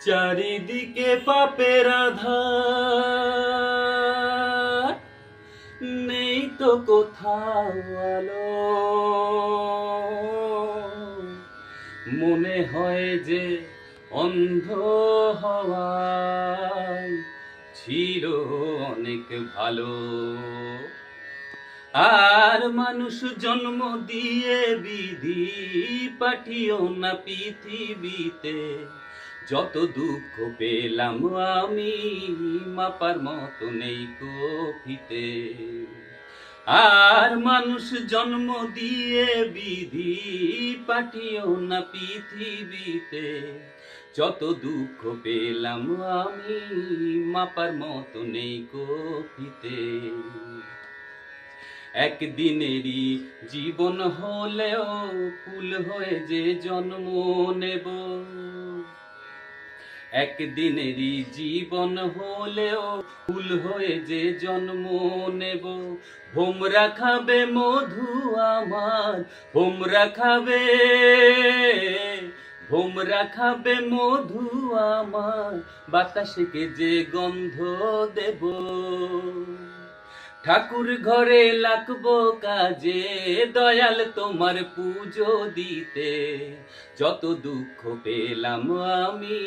চারিদিকে পাপের আধার, নেই তো কোথাও আলো। মনে হয় যে অন্ধ হওয়ায় ছিল অনেক ভালো। আর মানুষ জন্ম দিয়ে বিধি পাঠিও না পৃথিবীতে, যত দুঃখ পেলাম আমি মাপার মতো নেই কফিতে। আর মানুষ জন্ম দিয়ে বিধি পাঠিও না পৃথিবীতে, যত দুঃখ পেলাম আমি মাপার মতো নেই কফিতে। একদিনেরই জীবন হলেও ফুল হয়ে যে জন্ম নেব, একদিনেরই জীবন হলেও ফুল হয়ে যে জন্ম নেব। ভোমরা খাবে মধু আমার, ভোমরা খাবে, ভোমরা খাবে মধু আমার, বাতাসকে যে গন্ধ দেব। ঠাকুর ঘরে লাগবো কাজে, দয়াল তোমার পুজো দিতে, যত দুঃখ পেলাম আমি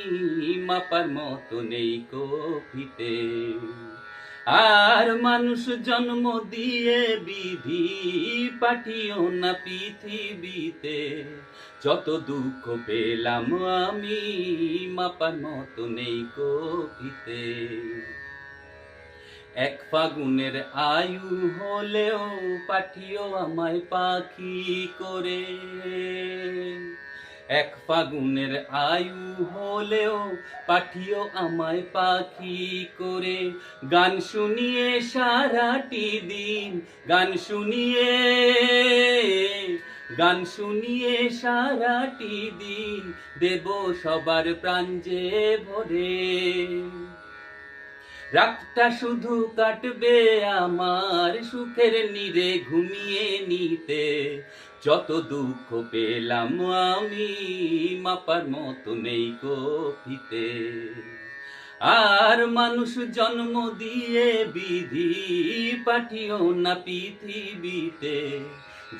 মাপার মতো নেই কফিতে। আর মানুষ জন্ম দিয়ে বিধি পাঠিও না পৃথিবীতে, যত দুঃখ পেলাম আমি মাপার মতো নেই কফিতে। এক ফাগুনের আয়ু হলেও পাঠিও আমায় পাখি করে, এক ফাগুনের আয়ু হলেও পাঠিও আমায় পাখি করে। গান শুনিয়ে সারাটি দিন, গান শুনিয়ে, গান শুনিয়ে সারাটি দিন দেব সবার প্রাণ যে ভরে। রাতটা শুধু কাটবে আমার সুখের নীড়ে ঘুমিয়ে নিতে, যত দুঃখ পেলাম আমি মাপার মতো নেই কফিতে। আর মানুষ জন্ম দিয়ে বিধি পাঠিও না পৃথিবীতে,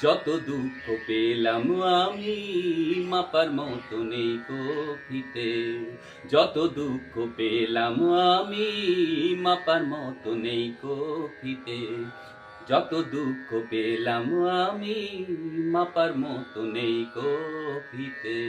যত দুঃখ পেলাম আমি মাপার মতো নেই কফিতে, যত দুঃখ পেলাম আমি মাপার মতো নেই কফিতে, যত দুঃখ পেলাম আমি মাপার মতো নেই কফিতে।